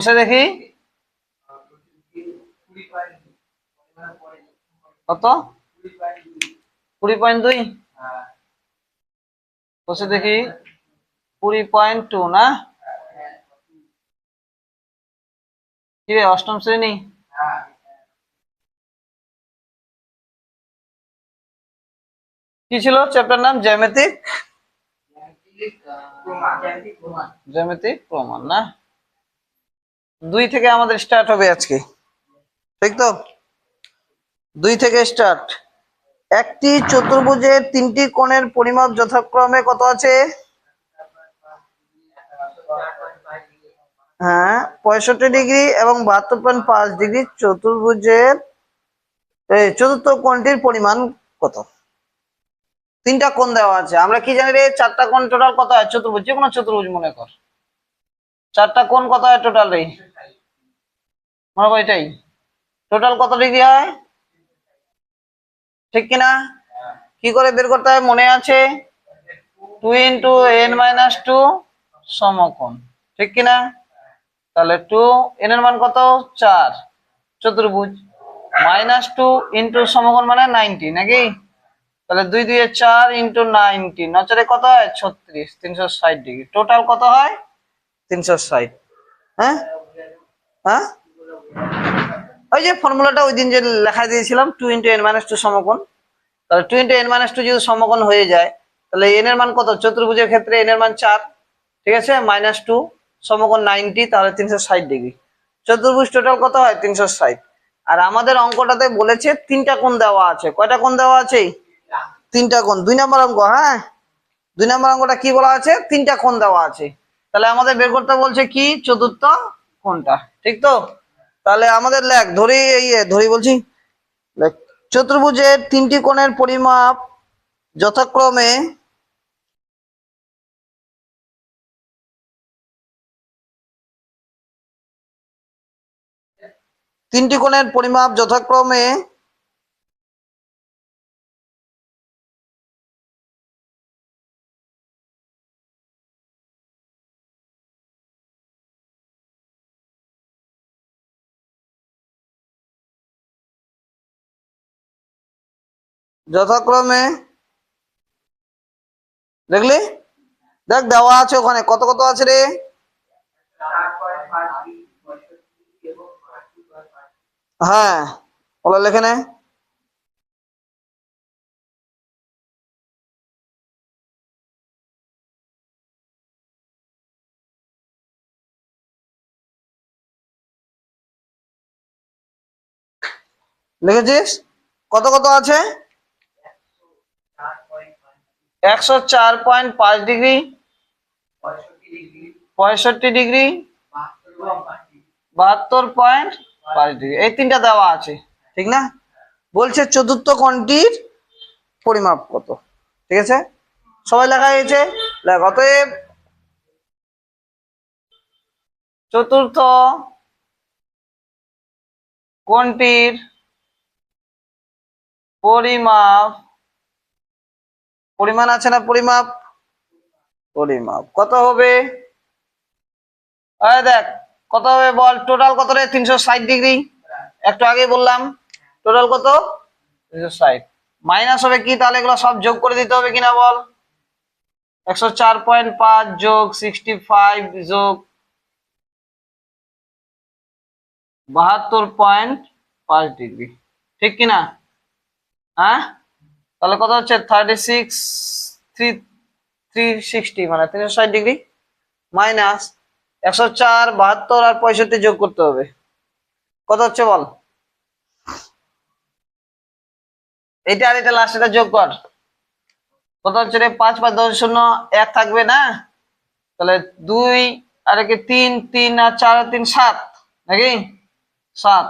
বসে দেখি কত 20.2 বসে দেখি 20.2 না কি রে অষ্টম শ্রেণী কি ছিল চ্যাপ্টার নাম জ্যামিতিক প্রমাণ না 2 থেকে আমাদের স্টার্ট হবে আজকে ঠিক তো 2 থেকে স্টার্ট একটি চতুর্ভুজের 3টি কোণের পরিমাপ যথাক্রমে কত আছে হ্যাঁ 65 ডিগ্রি এবং 72.5 ডিগ্রি চতুর্ভুজের চতুর্থ কোণটির পরিমাণ কত তিনটা কোণ দেওয়া আছে আমরা কি জানি রে চারটা কোণ টোটাল কত হয় চতুর্ভুজ যে কোনো চতুর্ভুজ মনে কর চারটা কোণ কত হয় টোটাল রে মনে হয় এটাই টোটাল কত ডিগ্রি হয় ঠিক কি না কি করে বের করতে হয় মনে আছে 2 × n-2 সমকোণ ঠিক কি না তাহলে 2 n এর মান কত 4 চতুর্ভুজ -2 * সমকোণ মানে 90 নাকি তাহলে 2 2 4 * 90 নচরে কত হয় 36 360 ডিগ্রি টোটাল কত হয় 360 হ্যাঁ হ্যাঁ ওই যে ফর্মুলাটা ওই দিন যে লেখা দিয়েছিলাম 2 × n-2 সমকোণ তাহলে 2 × n-2 যদি সমকোণ হয়ে যায় তাহলে n এর মান কত চতুর্ভুজের ক্ষেত্রে n এর মান 4 ঠিক আছে -2 সমকোণ 90 তাহলে 360 ডিগ্রি চতুর্ভুজ টোটাল কত হয় 360 আর আমাদের অঙ্কটাতে বলেছে তিনটা কোণ দেওয়া আছে কয়টা কোণ দেওয়া আছে তিনটা কোণ 2 নম্বর অঙ্ক হ্যাঁ 2 নম্বর অঙ্কটা কি বলা আছে তিনটা কোণ দেওয়া আছে তাহলে আমাদের বের করতে বলছে কি চতুর্থ কোণটা ঠিক তো তাহলে আমাদের লেখ ধরি বলছি চতুর্ভুজের 3টি কোণের পরিমাপ যথাক্রমে দেখলি দেখ দেওয়া আছে ওখানে কত কত আছে রে হ্যাঁ ওগুলো লেখে নে লিখেছিস কত কত আছে 104.5 ডিগ্রি 65 ডিগ্রি 72.5 ডিগ্রি এই তিনটা দেওয়া আছে ঠিক না বলছে চতুর্থ কোণটির পরিমাপ কত ঠিক আছে সবাই লেখা হয়েছে লেখ অতএব চতুর্থ কোণটির পরিমাণ আছে না পরিমাপ কত হবে দেখ কত হবে বল টোটাল কত রে 360 ডিগ্রি একটু আগে বললাম টোটাল কত 360 মাইনাস হবে কি তাহলে এগুলো সব যোগ করে দিতে হবে কিনা বল 104.5 যোগ 65 যোগ 72.5 ডিগ্রি ঠিক কিনা হ্যাঁ তাহলে কত হচ্ছে 360 মানে 360 ডিগ্রি মাইনাস 104 72 আর 65 যোগ করতে হবে কত হচ্ছে বল এটা আর এটা লাস্ট এটা যোগ কর কত হচ্ছে রে 5 5 10 0 1 থাকবে না তাহলে 2 আর একে 3 3 আর 4 আর 3 7 নাকি 7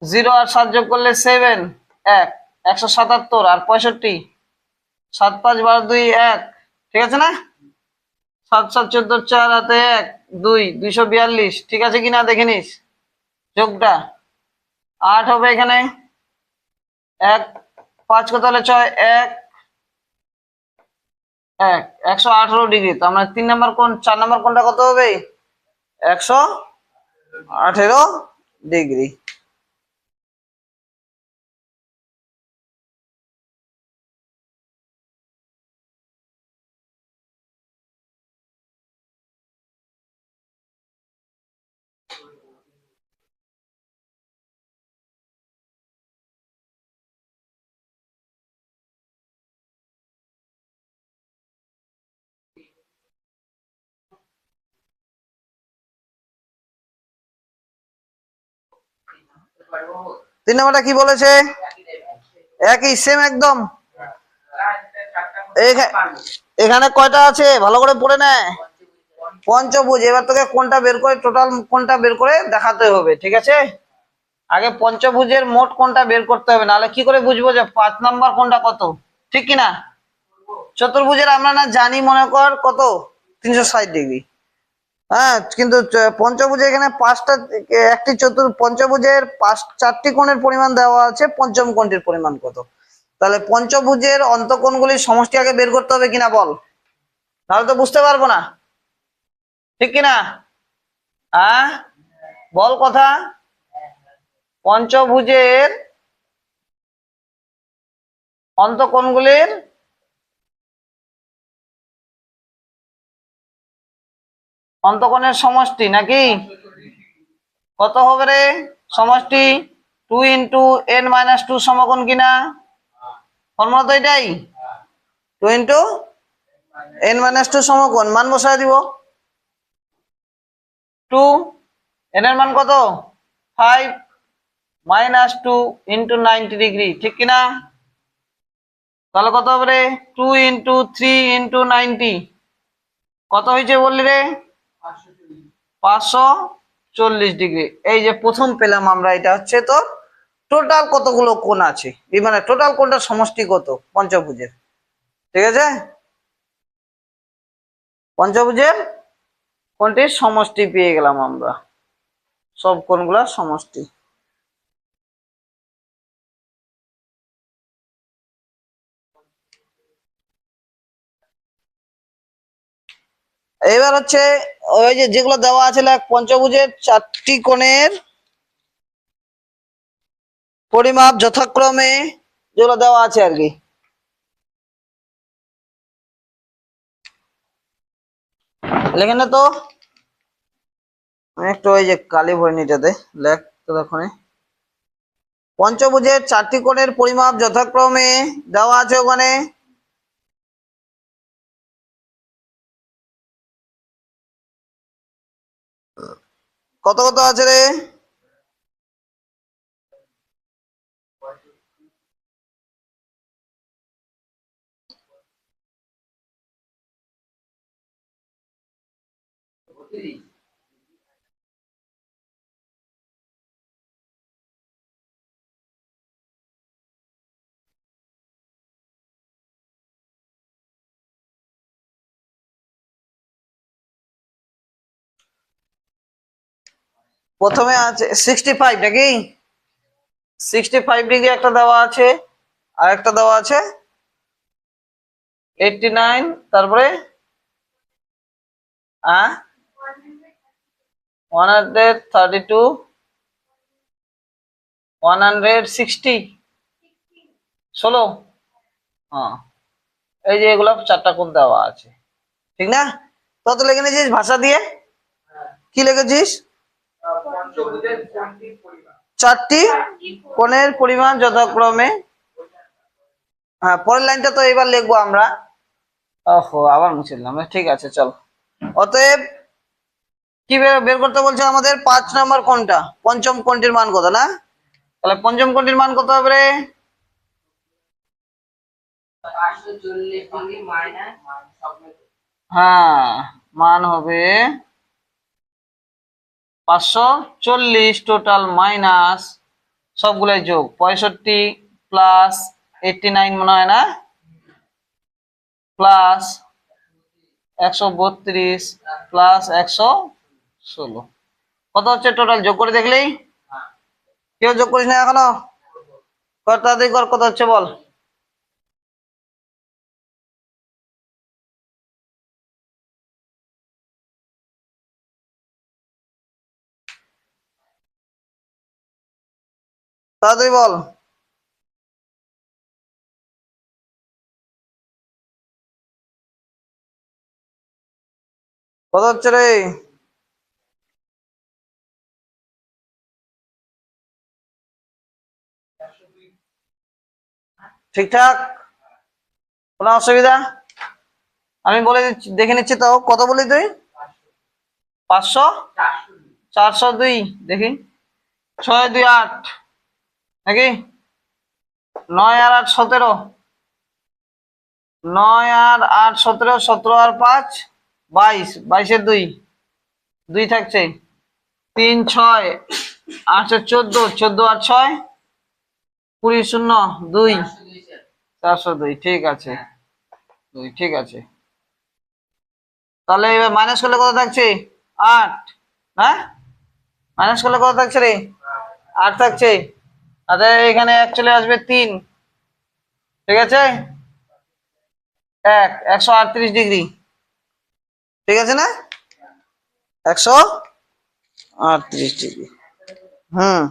0 আর 7 যোগ করলে 7 1 177 আর 65 7 5 12 2 1 ঠিক আছে না 7 7 14 4 হাতে 1 2 242 ঠিক আছে কিনা দেখে নিস যোগটা 8 হবে এখানে 1 5 কত হলে 6 1 1 118 ডিগ্রি তো আমরা 3 নাম্বার কোণ 4 নাম্বার কোণটা কত হবে 118 ডিগ্রি। তিন নম্বরটা কি বলেছে? একই সেম একদম। এখানে কয়টা আছে ভালো করে পড়ে নেয়। পঞ্চভুজ। এবার তোকে কোনটা বের করে, টোটাল কোনটা বের করে দেখাতে হবে, ঠিক আছে? আগে পঞ্চভুজের মোট কোনটা বের করতে হবে, নাহলে কি করে বুঝবো যে 5 নাম্বার কোনটা কত, ঠিক কিনা? চতুর্ভুজের আমরা না জানি মনে কর কত, 360 ডিগ্রি। হ্যাঁ, কিন্তু পঞ্চভুজে এখানে পাঁচটা, একটি পঞ্চভুজের চারটি কোণের পরিমাণ দেওয়া আছে, পঞ্চম কোণটির পরিমাণ কত। তাহলে পঞ্চভুজের অন্তঃকোণগুলির সমষ্টি আগে বের করতে হবে কিনা বল, তাহলে তো বুঝতে পারবো না, ঠিক কিনা? হ্যাঁ বল কথা। পঞ্চভুজের অন্তঃকোণগুলির অন্তঃকোণের সমষ্টি নাকি কত হবে রে? সমষ্টি 2 × n - 2 সমকোণ কিনা? ফর্মুলা তো এটাই, 2 × n - 2 সমকোণ। মান বসায় দিব। 2 n এর মান কত? 5 - 2 × 90 ডিগ্রি, ঠিক কিনা? তাহলে কত হবে রে? 2 × 3 × 90 কত হয়েছে বললি রে? 540 ডিগ্রি। এই যে প্রথম পেলাম আমরা, এটা হচ্ছে তো টোটাল কতগুলো কোণ আছে, এই মানে টোটাল কোণটার সমষ্টি কত পঞ্চভুজের, ঠিক আছে? পঞ্চভুজের কোণটির সমষ্টি পেয়ে গেলাম আমরা, সব কোণগুলোর সমষ্টি। এবার হচ্ছে ওই যে যেগুলো দেওয়া আছে, পঞ্চভুজের চারটি কোণের পরিমাপ যথাক্রমে, যেগুলো দেওয়া আছে আর কি। লেখেন না তো, আমি একটু ওই যে কালি ভরে নিতে লেখ তো দেখো। পঞ্চভুজের চারটি কোণের পরিমাপ যথাক্রমে দেওয়া আছে ওখানে। কত কত আছে রে? প্রথমে আছে 65 নাকি? 65 ডিগ্রি একটা দেওয়া আছে, আর একটা দেওয়া আছে 89, তারপরে 132, 160, 16। হ্যাঁ, এই যে এগুলো চারটা কোণ দেওয়া আছে, ঠিক না? কত লিখে নিয়েছিস ভাষা দিয়ে? কি লিখেছিস? চারটি কোণের পরিমাণ যথাক্রমে। হ্যাঁ, পরের লাইনটা তো এবার লিখবো আমরা। ওহো, আবার মুছে দিলাম। ঠিক আছে চল। অতএব কি বের করতে বলছে আমাদের? 5 নাম্বার কোণটা, পঞ্চম কোণটির মান কত না? তাহলে পঞ্চম কোণটির মান কত হবে রে? 540 মাইনাস, হ্যাঁ মান হবে 540 টোটাল মাইনাস সবগুলাই যোগ 65 প্লাস 89 মনে হয় না, প্লাস 132 প্লাস 116 কত হচ্ছে টোটাল? যোগ করে দেখলেই। কেউ যোগ করিস না এখনো? কত তাড়াতাড়ি কর, কত হচ্ছে বল। তাড়াতাড়ি বল। কত হচ্ছে রে? ঠিকঠাক? কোনো অসুবিধা? আমি বলে দিচ্ছি, দেখে নিচ্ছি তো। কত বলি তুই? 500, 402। দেখি, 6 2 8 নাকি? 9 আর 8 17। 9 আর 8 17, 17 আর 5 22, 22 2 2 থাকছে। 3 6 8 14, 14 আর 6 20 0 2 402। ঠিক আছে, 2 ঠিক আছে। তাহলে এবার মাইনাস করলে কত থাকছে? 8। হ্যাঁ, মাইনাস করলে কত থাকছে রে? 8 থাকছে। আচ্ছা, এখানে 1 চলে আসবে 3। ঠিক আছে, 138 ডিগ্রি। ঠিক আছে না? 138 ডিগ্রি। হুম।